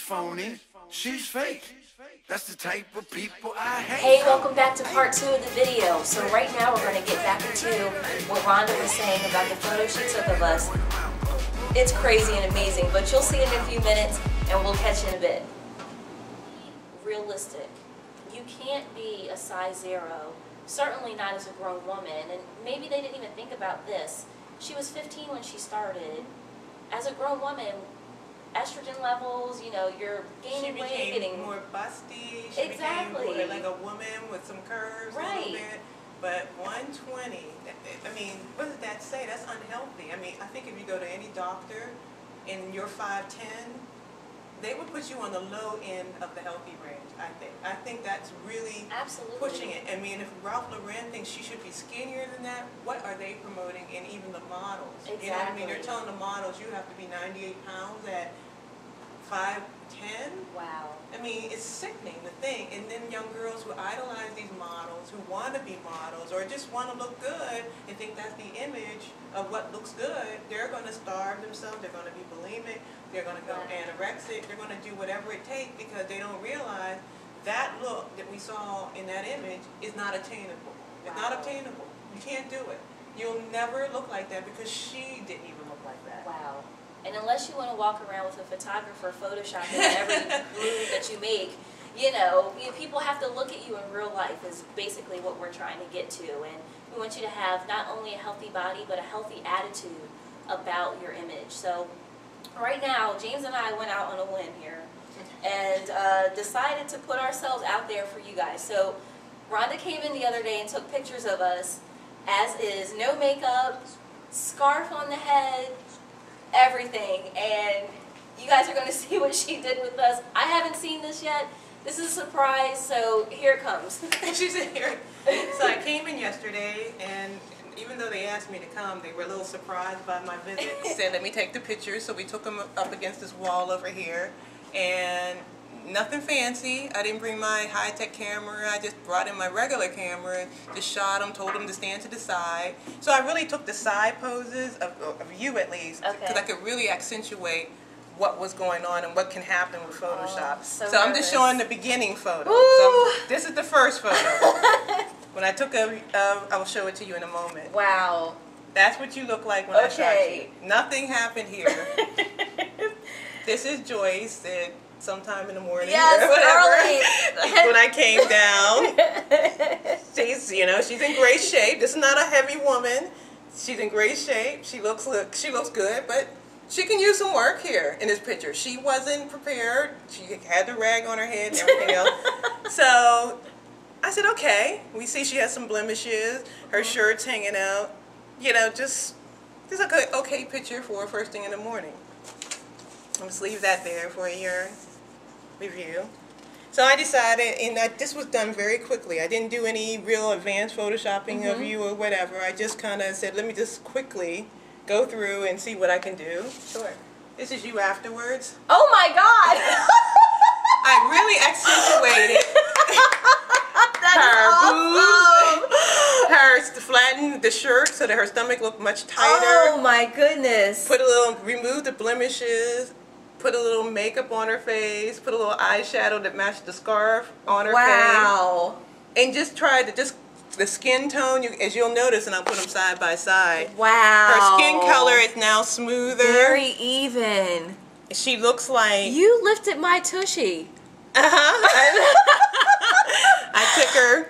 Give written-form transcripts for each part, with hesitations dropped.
phony, she's fake. That's the type of people I hate. Hey, welcome back to part 2 of the video. So right now we're going to get back into what Rhonda was saying about the photo she took of us. It's crazy and amazing, but you'll see it in a few minutes and we'll catch you in a bit. Realistic. You can't be a size 0, certainly not as a grown woman, and maybe they didn't even think about this. She was 15 when she started. As a grown woman, estrogen levels, you know, you're gaining weight, getting getting more busty. She became more like a woman with some curves, right. A little bit. But 120, I mean, what does that say? That's unhealthy. I mean, I think if you go to any doctor and you're 5'10", they would put you on the low end of the healthy range, I think. I think that's really pushing it. I mean, if Ralph Lauren thinks she should be skinnier than that, what are they promoting in even the models? Exactly. You know what I mean? They're telling the models you have to be 98 pounds at 5'10". Wow. I mean, it's sickening, the thing. And then young girls who idolize these models, who want to be models, or just want to look good and think that's the image of what looks good, they're going to starve themselves, they're going to be bulimic, they're going to go anorexic, they're going to do whatever it takes because they don't realize that look that we saw in that image is not attainable. It's not obtainable. You can't do it. You'll never look like that because she didn't even look like that. Wow. And unless you want to walk around with a photographer photoshopping every move that you make, you know, people have to look at you in real life is basically what we're trying to get to. And we want you to have not only a healthy body, but a healthy attitude about your image. So right now, James and I went out on a limb here and decided to put ourselves out there for you guys. So Rhonda came in the other day and took pictures of us as is, no makeup, scarf on the head, everything, and you guys are going to see what she did with us. I haven't seen this yet. This is a surprise, so here it comes. She's in here. So I came in yesterday, and even though they asked me to come, they were a little surprised by my visit. Said, let me take the pictures, so we took them up against this wall over here, and nothing fancy. I didn't bring my high-tech camera. I just brought in my regular camera, just shot them, told them to stand to the side. So I really took the side poses of you at least, because I could really accentuate what was going on and what can happen with Photoshop. So I'm just showing the beginning photo. So this is the first photo. When I took I will show it to you in a moment. Wow. That's what you look like when I shot you. Nothing happened here. This is Joyce at sometime in the morning. Yes, early. When I came down. She's, you know, she's in great shape. This is not a heavy woman. She's in great shape. She looks good, but she can use some work here in this picture. She wasn't prepared. She had the rag on her head and everything else. So I said, okay. We see she has some blemishes. Her shirt's hanging out. You know, just a good, okay picture for first thing in the morning. I'll just leave that there for your review. So I decided, and this was done very quickly. I didn't do any real advanced photoshopping of you or whatever. I just kind of said, let me just quickly go through and see what I can do. Sure. This is you afterwards. Oh my God! I really accentuated her boobs, flattened the shirt so that her stomach looked much tighter. Oh my goodness! Removed the blemishes. Put a little makeup on her face, put a little eyeshadow that matched the scarf on her face. Wow. And just tried to, the skin tone, as you'll notice, and I'll put them side by side. Wow. Her skin color is now smoother. Very even. She looks like... You lifted my tushy. I took her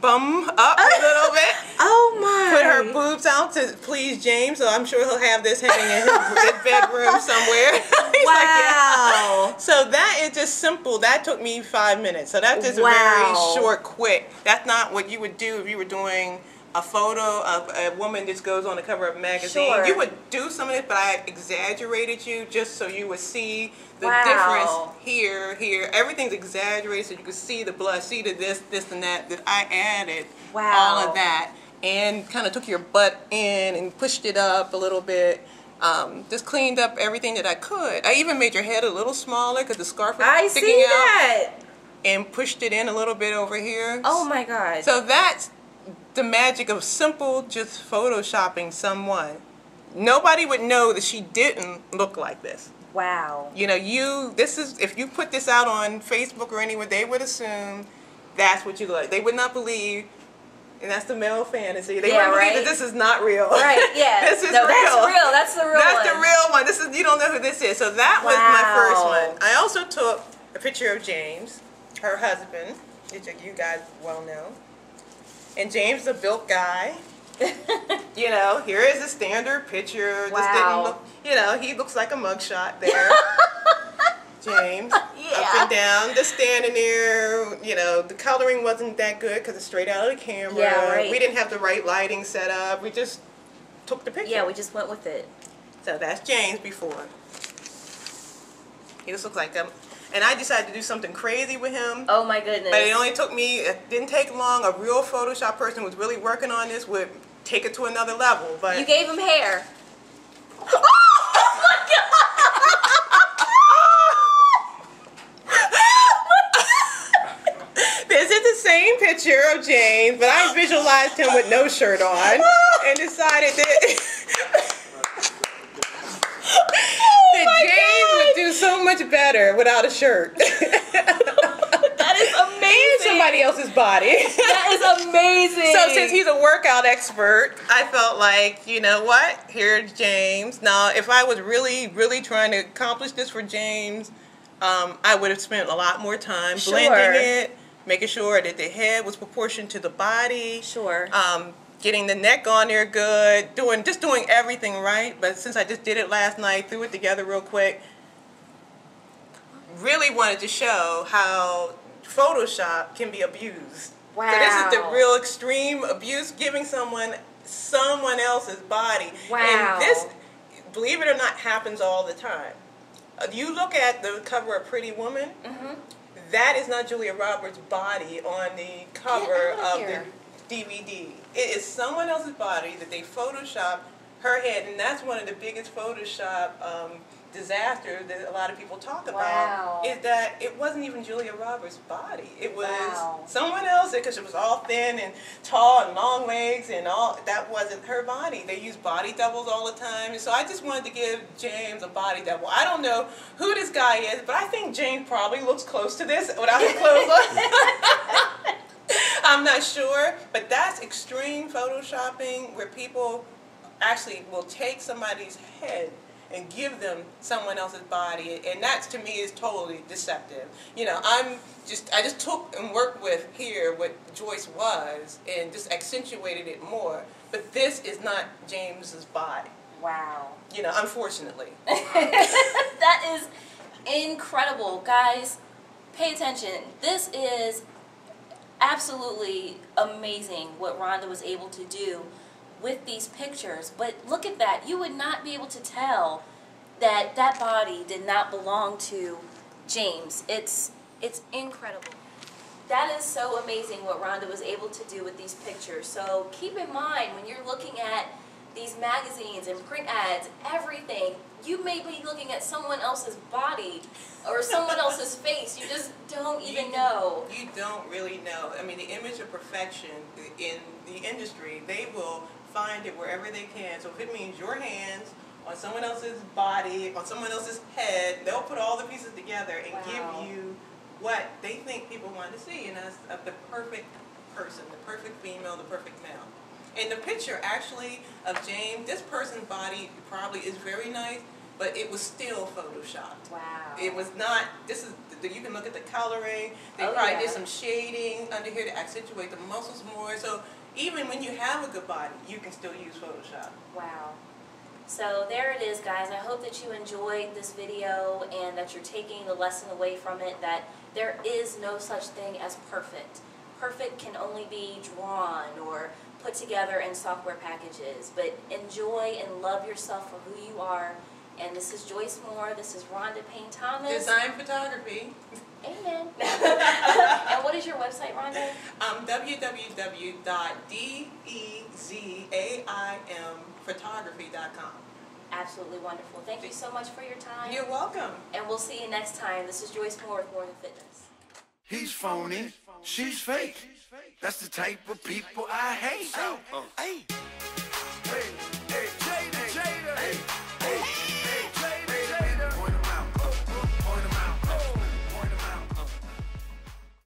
bum up a little bit. Oh my. Put her boobs out to please James, so I'm sure he'll have this hanging in his bedroom somewhere. He's wow. Like, yeah. So that is just simple. That took me 5 minutes. So that's just very short, quick. That's not what you would do if you were doing a photo of a woman that goes on the cover of a magazine. Sure. You would do some of it, but I exaggerated you just so you would see the difference here. Everything's exaggerated so you could see the blood, see the this, and that I added all of that and kind of took your butt in and pushed it up a little bit. Just cleaned up everything that I could. I even made your head a little smaller because the scarf was sticking out. That. And pushed it in a little bit over here. Oh my God. So that's the magic of simple just photoshopping someone. Nobody would know that she didn't look like this. Wow. You know, this is, if you put this out on Facebook or anywhere, they would assume that's what you look like. They would not believe, and that's the male fantasy. They wouldn't believe that this is not real. Right, yeah. This is no, real. That's real. That's the real one. That's the real one. This is, you don't know who this is. So that was my first one. I also took a picture of James, her husband, which you guys well know. And James is a built guy. You know, here is a standard picture. This didn't look, you know, he looks like a mugshot there. James, up and down, just standing there. You know, the coloring wasn't that good because it's straight out of the camera. Yeah, right. We didn't have the right lighting set up. We just took the picture. Yeah, we just went with it. So that's James before. He just looks like him. And I decided to do something crazy with him. Oh my goodness. But it only took me, it didn't take long. A real Photoshop person who was really working on this would take it to another level. But you gave him hair. This is the same picture of James, but I visualized him with no shirt on and decided that, James would do so much better without a shirt. That is amazing. Somebody else's body. That is amazing. So since he's a workout expert, I felt like, you know what? Here's James. Now, if I was really, really trying to accomplish this for James, I would have spent a lot more time blending it, making sure that the head was proportioned to the body. Sure. Getting the neck on there good, just doing everything right. But since I just did it last night, threw it together real quick, really wanted to show how Photoshop can be abused. Wow. So this is the real extreme abuse, giving someone else's body. Wow. And this, believe it or not, happens all the time. You look at the cover of Pretty Woman, that is not Julia Roberts' body on the cover of the DVD. It is someone else's body that they Photoshop her head, and that's one of the biggest Photoshop disaster that a lot of people talk about, is that it wasn't even Julia Roberts' body. It was someone else, because it was all thin and tall and long legs and all. That wasn't her body. They use body doubles all the time. And so I just wanted to give James a body double. I don't know who this guy is, but I think James probably looks close to this without his clothes on. I'm not sure, but that's extreme Photoshopping where people actually will take somebody's head and give them someone else's body, and that to me is totally deceptive. You know, I just took and worked with here what Joyce was and just accentuated it more. But this is not James's body. Wow. You know, unfortunately. That is incredible, guys. Pay attention. This is absolutely amazing what Rhonda was able to do with these pictures. But look at that. You would not be able to tell that that body did not belong to James. It's incredible. That is so amazing what Rhonda was able to do with these pictures. So keep in mind when you're looking at these magazines and print ads, everything, you may be looking at someone else's body or someone else's face. You just don't even know. You don't really know. I mean, the image of perfection in the industry, they will find it wherever they can. So if it means your hands on someone else's body, on someone else's head, they'll put all the pieces together and give you what they think people want to see, and that's the perfect person, the perfect female, the perfect male. And the picture actually of James, this person's body probably is very nice, but it was still Photoshopped. Wow. It was not, you can look at the coloring, they probably did some shading under here to accentuate the muscles more. So even when you have a good body, you can still use Photoshop. Wow. So there it is, guys. I hope that you enjoyed this video and that you're taking the lesson away from it, that there is no such thing as perfect. Perfect can only be drawn or put together in software packages. But enjoy and love yourself for who you are. And this is Joyce Moore. This is Rhonda Payne Thomas. Design photography. Amen. And what is your website, Rhonda? www.dezaimphotography.com. Absolutely wonderful. Thank you so much for your time. You're welcome. And we'll see you next time. This is Joyce Moore with More Than Fitness. He's phony, she's fake. That's the type of people I hate. Hey.